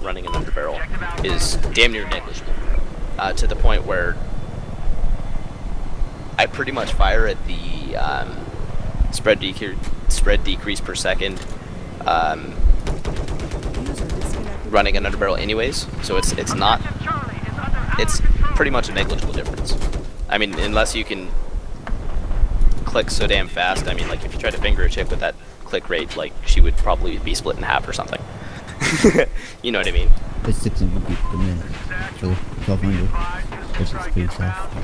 running an underbarrel is damn near negligible, to the point where I pretty much fire at the spread decrease per second running an underbarrel anyways, so it's pretty much a negligible difference. I mean, unless you can click so damn fast. I mean, like, if you try to finger a chick with that click rate, like, she would probably be split in half or something. You know what I mean? It's 600 beats per minute for 1200, which is pretty soft.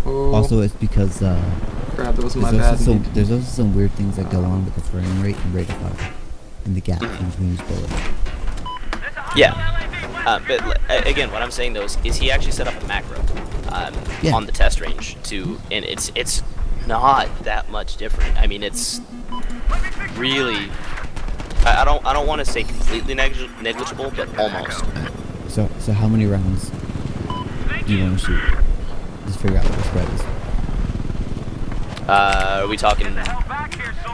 Also, it's because crap, that was my bad. There's also some weird things that go on with the frame rate and rate of fire, and the gap between each bullet. Yeah. But again, what I'm saying though is he actually set up a macro on the test range and it's not that much different. I mean, it's really, I don't want to say completely negligible, but almost. So how many rounds do you want to shoot? Just figure out what the spread is. Are we talking?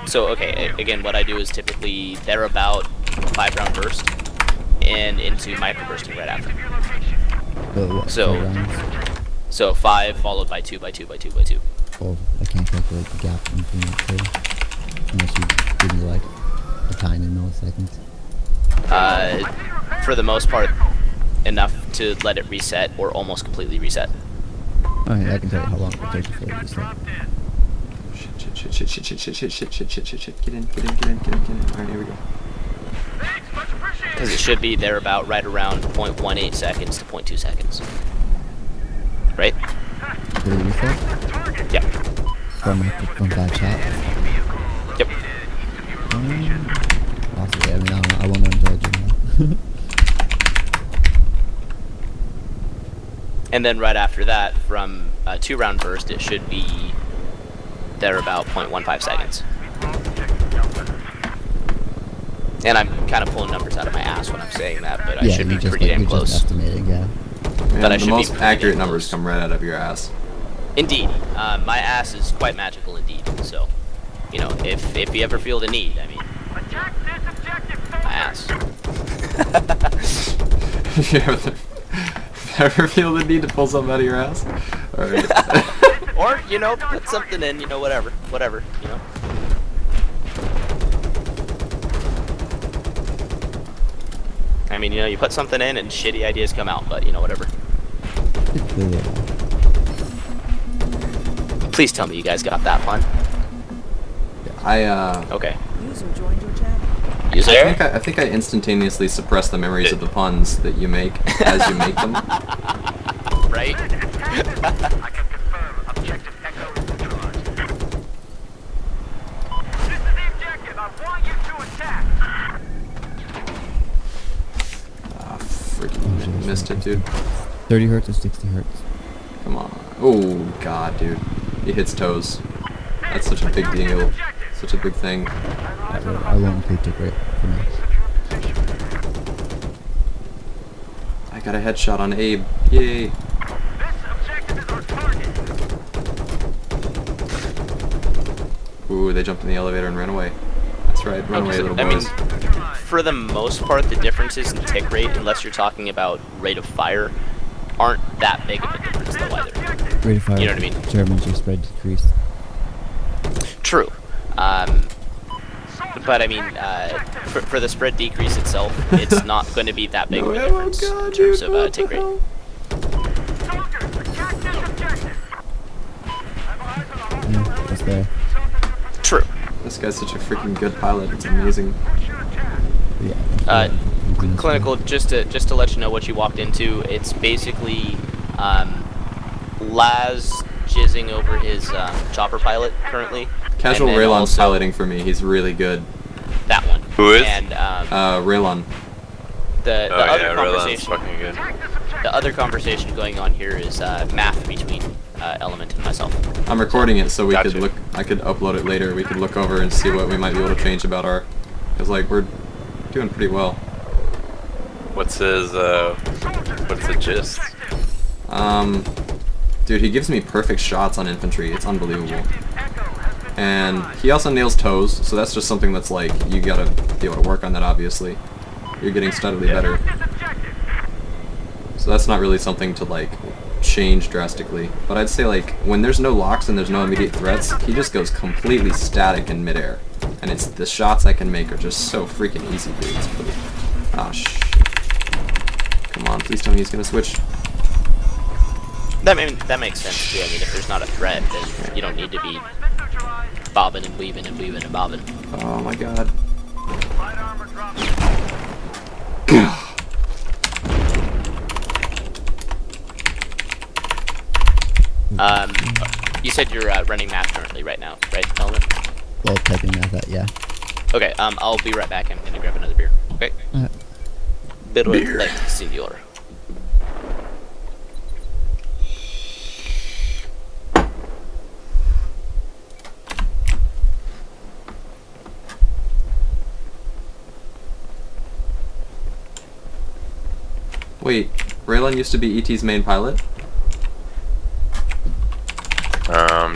So okay, again, what I do is typically they're about 5-round burst and into microbursting right after. So 5 followed by 2 by 2 by 2 by 2. Oh, I can't calculate the gap between the two unless you give me like a time in milliseconds. For the most part, enough to let it reset or almost completely reset. Alright, I can tell you how long it takes before it resets. Shit. Get in. Alright, here we go. Because it should be there about right around 0.18 seconds to 0.2 seconds. Right? Did it reset? Yeah. From 5 shots? Yep. Possibly, I mean, I won't know until I do that. And then right after that, from a 2-round burst, it should be there about 0.15 seconds. And I'm kind of pulling numbers out of my ass when I'm saying that, but I should be pretty damn close. Just estimating, yeah. But the most accurate numbers come right out of your ass. Indeed. My ass is quite magical indeed, so, you know, if you ever feel the need, I mean, my ass. If you ever feel the need to pull something out of your ass? Alright. Or, you know, put something in, you know, whatever, you know. I mean, you know, you put something in and shitty ideas come out, but, you know, whatever. Please tell me you guys got that one. Okay. User? I think I instantaneously suppress the memories of the puns that you make as you make them. Right? I can confirm objective Echo neutralized. This is the objective. I want you to attack. Ah, freaking missed it, dude. 30 hertz or 60 hertz? Come on. Oh, God, dude. It hits toes. That's such a big deal. Such a big thing. I won't include tick rate for now. I got a headshot on Abe. Yay. This objective is our target. Ooh, they jumped in the elevator and ran away. That's right, run away, little boys. I mean, for the most part, the differences in tick rate, unless you're talking about rate of fire, aren't that big of a difference though either. Rate of fire, you know what I mean? determines your spread decrease. True. But I mean, for the spread decrease itself, it's not going to be that big of a difference in terms of tick rate. Yeah, that's fair. True. This guy's such a freaking good pilot, it's amazing. Yeah. Clinical, just to let you know what you walked into, it's basically Laz jizzing over his chopper pilot currently. Casual Raylon's piloting for me, he's really good. That one. Who is? And Raylon. The other Raylon's conversation, fucking good. the other conversation going on here is math between Element and myself. I'm recording it so we Gotcha. could look, I could upload it later, we could look over and see what we might be able to change about our, because like, we're doing pretty well. What's his, what's the gist? Dude, he gives me perfect shots on infantry, it's unbelievable. And he also nails toes, so that's just something that's like, you gotta be able to work on that obviously. you're getting steadily better. So that's not really something to like change drastically. But I'd say like when there's no locks and there's no immediate threats, he just goes completely static in midair. And it's the shots I can make are just so freaking easy, dude. It's pretty... Ah, shit. Come on, please tell me he's gonna switch. That makes sense too. I mean, if there's not a threat, then you don't need to be bobbing and weaving and weaving and bobbing. Oh my god. You said you're running math currently right now, right, Element? Well, typing math out, yeah. Okay, I'll be right back. I'm gonna grab another beer. Okay. Beer. Like, senor. Wait, Raylan used to be ET's main pilot?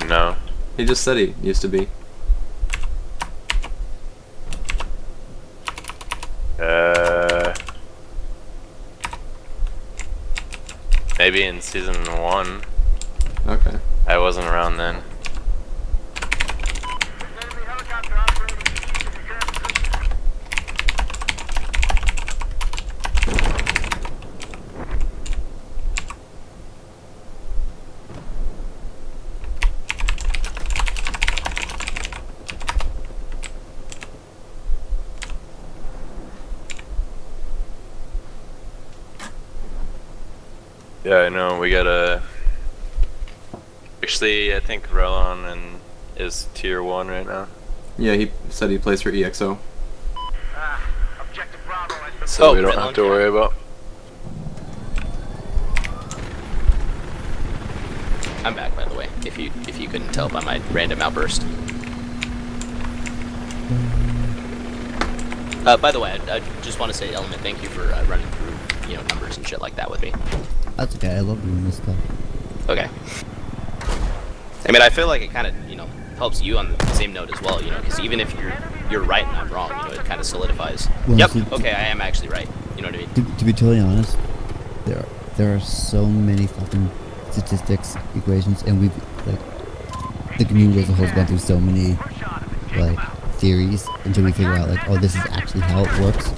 No. He just said he used to be. Maybe in season 1. Okay. I wasn't around then. Yeah, I know. We gotta. Actually, I think Relon is tier 1 right now. Yeah, he said he plays for EXO. Objective Bravo has been So we don't Relon, have to worry about. I'm back, by the way. If you couldn't tell by my random outburst. By the way, I just want to say, Element, thank you for running through, numbers and shit like that with me. That's okay, I love doing this stuff. Okay. I mean, I feel like it kind of, helps you on the same note as well, because even if you're right and I'm wrong, it kind of solidifies. Well, Yep. see, Okay, I am actually right. You know what I mean? To be totally honest, there are so many fucking statistics, equations, and the community as a whole has gone through so many, theories until we figure out, oh, this is actually how it works.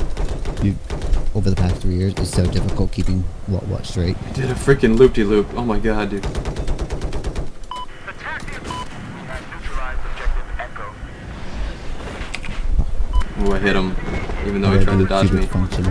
Over the past 3 years, it's so difficult keeping what straight. I did a freaking loop-de-loop. Oh my god, dude. Oh, I hit him, even though he tried to dodge me. Function.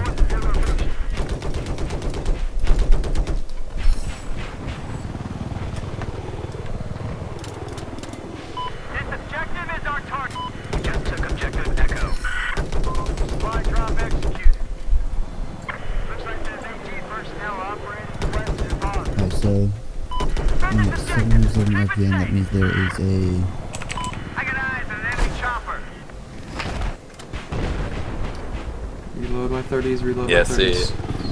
So, when it's 707 RPM, that means there is a... I got eyes on an enemy chopper. Reload my 30s, reload Yeah, my see, 30s.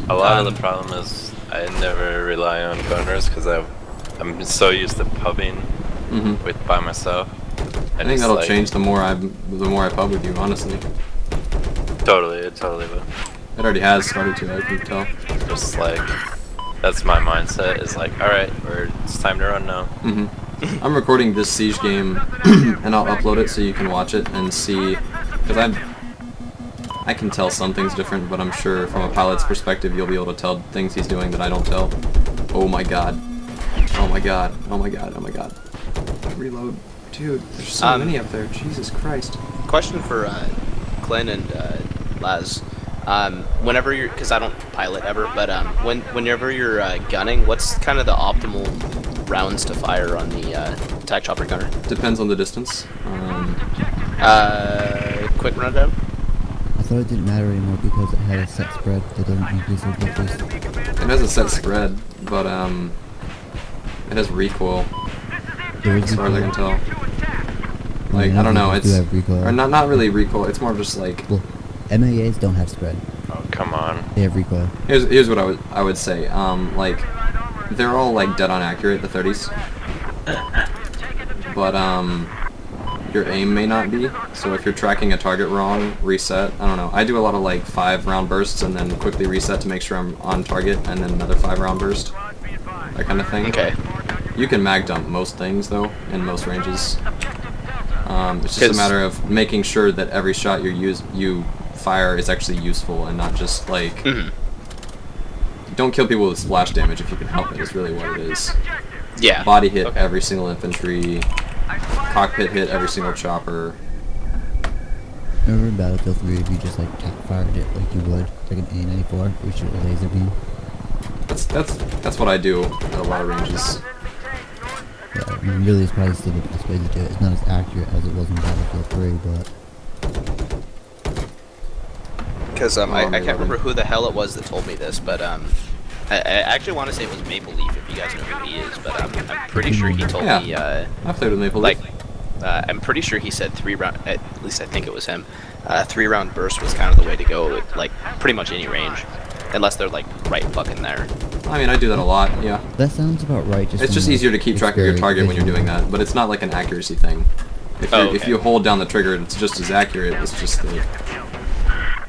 a lot of the problem is I never rely on boners because I'm so used to pubbing by myself. I think that'll change the more I pub with you, honestly. Totally, it totally will. It already has started to, I can tell. Just that's my mindset. Is alright, it's time to run now. I'm recording this Siege game, and I'll upload it so you can watch it and see, because I can tell some things different, but I'm sure from a pilot's perspective you'll be able to tell things he's doing that I don't tell. Oh my god. Oh my god. Oh my god. Oh my god. Reload. Dude, there's so many up there. Jesus Christ. Question for Glenn and Laz. Whenever you're, because I don't pilot ever, but whenever you're gunning, what's kind of the optimal rounds to fire on the attack chopper gunner? Depends on the distance. Quick rundown. I thought it didn't matter anymore because it had a set spread that doesn't increase or decrease. It has a set spread, but it has recoil, There is as far as I can tell. Well, I don't know, do it's... have recoil. Or not really recoil, it's more of just like... Well, MAAs don't have spread. Oh, come on. They have recoil. Here's what I would say. They're all dead on accurate, the 30s. But your aim may not be. So if you're tracking a target wrong, reset. I don't know. I do a lot of like 5-round bursts and then quickly reset to make sure I'm on target, and then another 5-round burst. That kind of thing. Okay. You can mag dump most things though, in most ranges. It's just a matter of making sure that every shot you fire is actually useful and not just like... Don't kill people with splash damage if you can help it, is really what it is. Yeah. Body hit every single infantry, cockpit hit every single chopper. Remember in Battlefield 3 if you just like tap fired it like you would like an A94 or shoot a laser beam? That's what I do at a lot of ranges. Yeah, I mean, really it's probably still the best way to do it. It's not as accurate as it was in Battlefield 3, but... Because I can't remember who the hell it was that told me this, but I actually want to say it was Maple Leaf, if you guys know who he is, but I'm pretty sure he told me... I played with Maple Leaf. I'm pretty sure he said 3-round, at least I think it was him, 3-round burst was kind of the way to go at, like, pretty much any range. Unless they're, like, right fucking there. I mean, I do that a lot, yeah. That sounds about right. It's just easier to keep track of your target when you're doing that, but it's not like an accuracy thing. If you hold down the trigger, it's just as accurate, it's just that...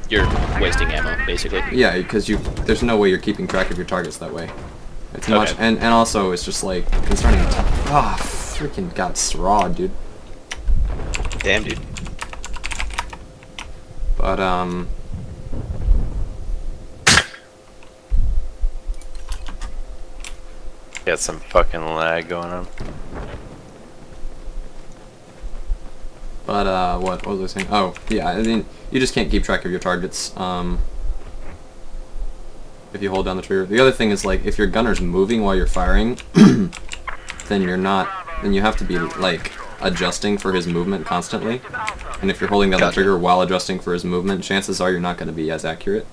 You're wasting ammo, basically. Yeah, because there's no way you're keeping track of your targets that way. It's much, and also it's just like concerning. Freaking got straw, dude. Damn, dude. But Got some fucking lag going on. But what was I saying? Oh, yeah. I mean, you just can't keep track of your targets. If you hold down the trigger. The other thing is like if your gunner's moving while you're firing, then you're not. Then you have to be like adjusting for his movement constantly. And if you're holding down the trigger while adjusting for his movement, chances are you're not going to be as accurate.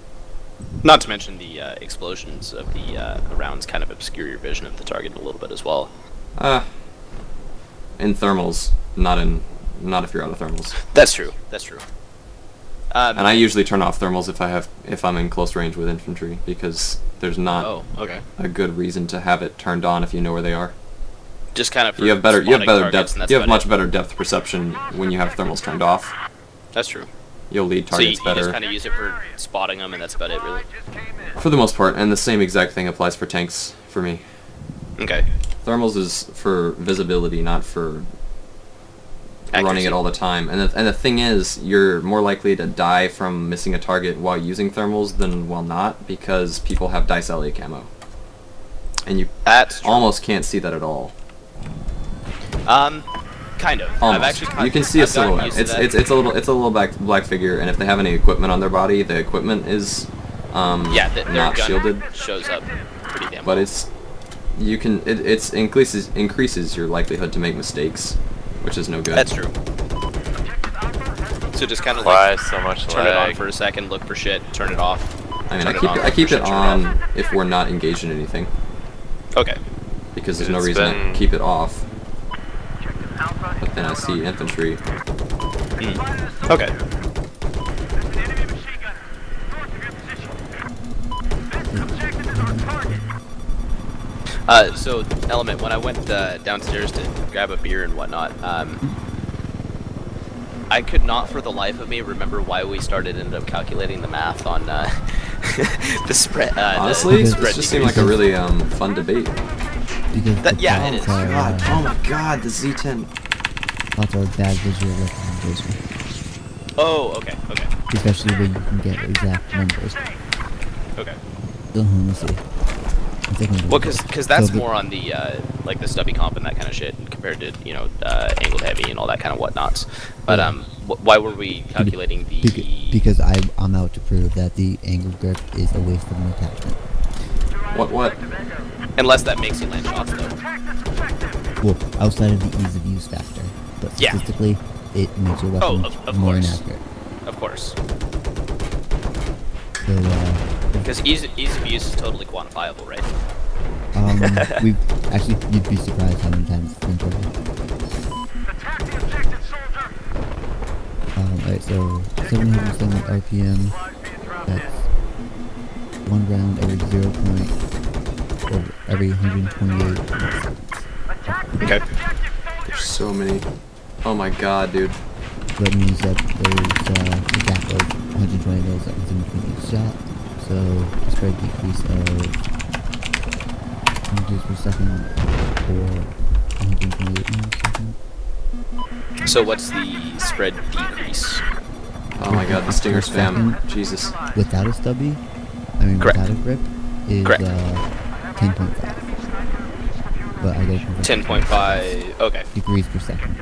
Not to mention the explosions of the rounds kind of obscure your vision of the target a little bit as well. In thermals, not if you're out of thermals. That's true. That's true. And I usually turn off thermals if I'm in close range with infantry because there's not a good reason to have it turned on if you know where they are. Just kind of you have better depth. You have much better depth perception when you have thermals turned off. That's true. You'll lead targets better. So you just kind of use it for spotting them, and that's about it, really. For the most part, and the same exact thing applies for tanks for me. Okay. Thermals is for visibility, not for running it all the time. And the thing is, you're more likely to die from missing a target while using thermals than while not, because people have Dice LA camo. And you almost can't see that at all. Kind of. Almost. You can see a silhouette. It's a little black figure, and if they have any equipment on their body, the equipment is their not gun shielded. Shows up pretty damn But well. it increases your likelihood to make mistakes, which is no good. That's true. So just kind of like so much turn lag? it on for a second, look for shit, turn it off. I mean, I keep it on if we're not engaged in anything. Okay. Because there's no reason to keep it off. But then I see infantry. Okay. So, Element, when I went downstairs to grab a beer and whatnot, I could not for the life of me remember why we ended up calculating the math on the spread. Honestly, it just seemed like a really fun debate. Yeah, it is. God, oh my god, the Z10. Lots of bad visual representation. Oh, okay. Especially when you can get exact numbers. Okay. Let me see. Well, because that's more on the like the stubby comp and that kind of shit compared to angled heavy and all that kind of whatnots. But why were we calculating the? Because I'm out to prove that the angled grip is a waste of an attachment. What? Unless that makes you land shots, though. Well, outside of the ease of use factor, but statistically, it makes your weapon more inaccurate. Of course. So, because ease of use is totally quantifiable, right? You'd be surprised how many times it's been proven. Alright, so 770 RPM. That's one round every 128 seconds. Okay. There's so many. Oh my god, dude. That means that there's a gap of 120 milliseconds in between each shot. So a spread decrease of 100 per second or 128 milliseconds. So what's the spread decrease? Oh my god, the stinger Per spam. second Jesus. Without a stubby, I mean Correct. without a grip, is Correct. 10.5. But I go 10.5. Okay. degrees per second.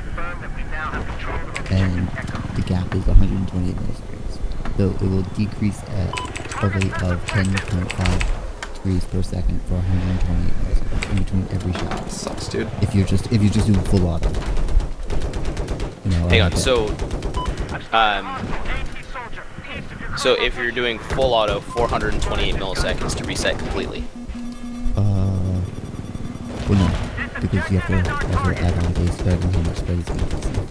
And the gap is 128 milliseconds. So it will decrease at a rate of 10.5 degrees per second for 128 milliseconds in between every shot. Sucks, dude. If you're just doing full auto. You know, Hang I on. like So if you're doing full auto, 428 milliseconds to reset completely. well no, because you have to also add on base spread and how much spread is decreasing.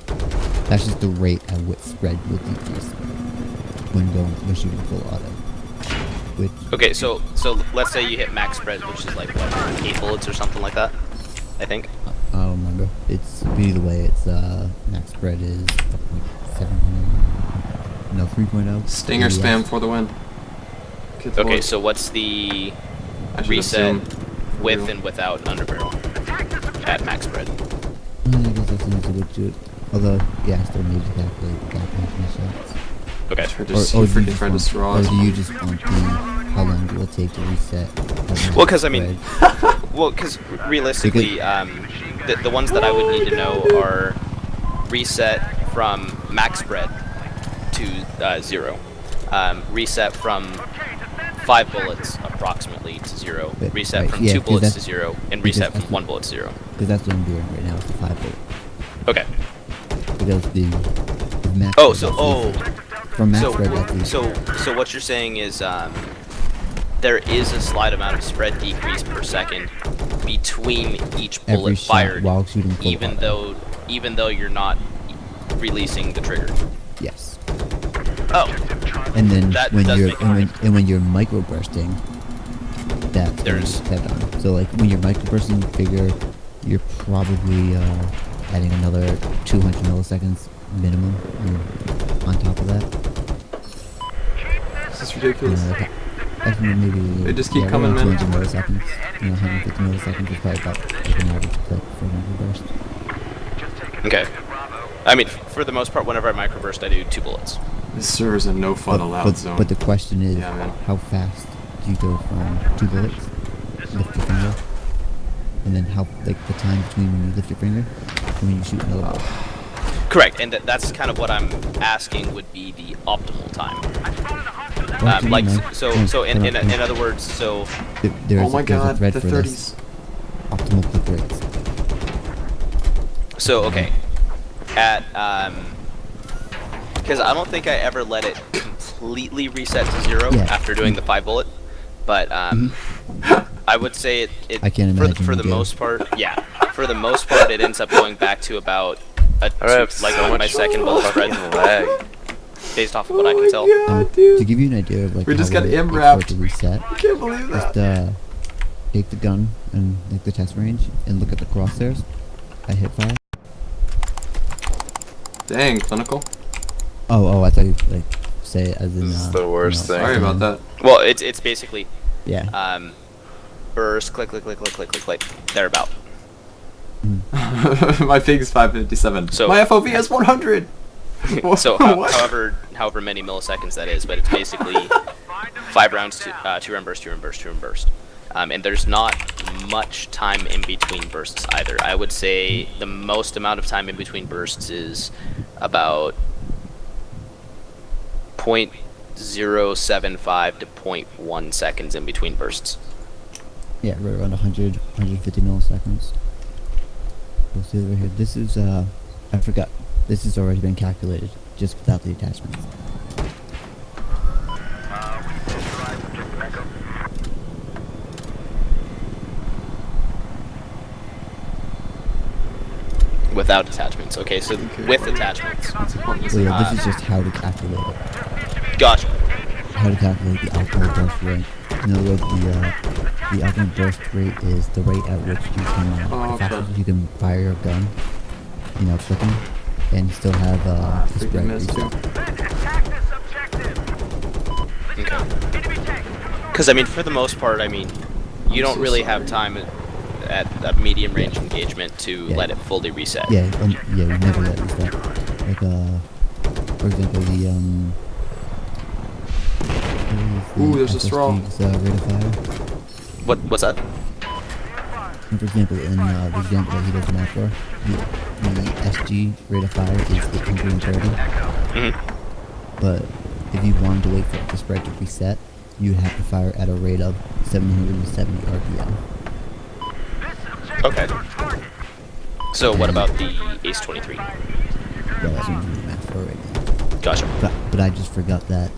That's just the rate at which spread will decrease when shooting full auto. Which Okay, so let's say you hit max spread, which is like what, 8 bullets or something like that. I think. I don't remember. It's either way. It's max spread is 7. No, 3.0. Stinger ADS. spam for the win. Get the Okay, board. so what's the I should reset assume for with real. and without underbarrel at max spread? I guess that's an easy way to do it. Although, yeah, I still need to calculate the gap between shots. Okay. Tried to Or, see or, if do we you could just try to want, straw or us. do you just want the how long it will take to reset? at max Well, 'cause I mean- spread? Well, because realistically, the ones that I would need to know are reset from max spread to 0, reset from 5 bullets approximately to 0, But- reset right, from yeah, 2 'cause bullets to that's- 0, and because reset from that's 1 what- bullet to 0. Because that's what I'm doing right now with the 5 bullet. Okay. Because the max Oh, spread, so that's easy. From max so spread, that's easy. so what you're saying is there is a slight amount of spread decrease per second between each Every bullet shot fired, while shooting full even auto. though you're not releasing the trigger. Yes. Oh, And then That when does you're make when you're micro bursting, that's There's- that done. So like when you're micro bursting, figure you're probably adding another 200 milliseconds minimum on top of that. This is You ridiculous. know, like, actually maybe They just keep yeah, coming, around man. 200 milliseconds. 150 milliseconds is probably about like an average clip for a micro burst. okay. I mean, for the most part, whenever I microburst, I do 2 bullets. This server's a no fun allowed zone. But the question is, Yeah, man. how fast do you go from 2 bullets, lift your finger, and then how like the time between when you lift your finger and when you shoot another bullet? Correct, and that's kind of what I'm asking would be the optimal time. Well, actually, Like no. so No, in hold on, in other words, so There's Oh my there's a god, thread the for 30s. this. Optimal click rates. okay, at because I don't think I ever let it completely reset to 0 Yeah. after doing the 5 bullet, but I would say it I can't for imagine for you the did. most part, yeah, for the most part, it ends up going back to about I have like so my much second bullet spread, fucking lag. based off of what I can tell. God, dude. To give you an idea of like We how just got long it takes for it M-wrapped. to reset, I can't believe that. just take the gun and like the test range and look at the crosshairs. I hit fire. Dang, clinical. Oh, I thought you like say it as in. This is the worst thing. Sorry about that. Well, it's basically Yeah. burst, click, click, click, click, click, click, click, thereabout. My ping's 557. So- My FOV is 100. So What? however many milliseconds that is, but it's basically 5 rounds, 2 round burst, 2 round burst, 2 round burst. And there's not much time in between bursts either. I would say the most amount of time in between bursts is about 0.075 to 0.1 seconds in between bursts. Yeah, right around 150 milliseconds. We'll see over here. This is, I forgot. This has already been calculated, just without the attachments. Without attachments. Okay, so with attachments. Well, yeah, this is just how to calculate it. Gotcha. How to calculate the optimal burst rate. In other words, the optimal burst rate is the rate at which you can, Oh, the fastest okay. you can fire your gun, clicking. and you still have the Freaking spread missed too. reset. Attack this objective. Okay. Enemy tank. Because I mean, for the most part, I mean, you I'm don't so really sorry. have time at a medium range engagement to Yeah. let it fully reset. Yeah, you never let it reset. Like for example, the Ooh, there's a straw. Rate of fire. What's that? And for example, in the example that he does the math for, the SG rate of fire is 830. Mhm. But if you wanted to wait for the spread to reset, you have to fire at a rate of 770 RPM. Okay. So what about the Ace 23? Yeah, that's what I'm doing the math for right now. Gotcha. But I just forgot that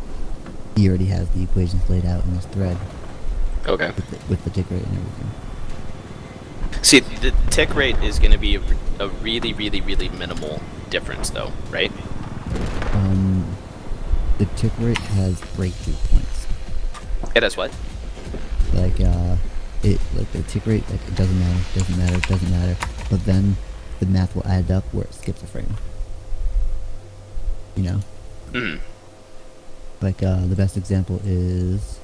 he already has the equations laid out in this thread Okay. with the tick rate and everything. See, the tick rate is going to be a really, really, really minimal difference, though, right? The tick rate has breakthrough points. It has what? Like the tick rate, like it doesn't matter. But then the math will add up where it skips a frame. You know? Mm. Like the best example is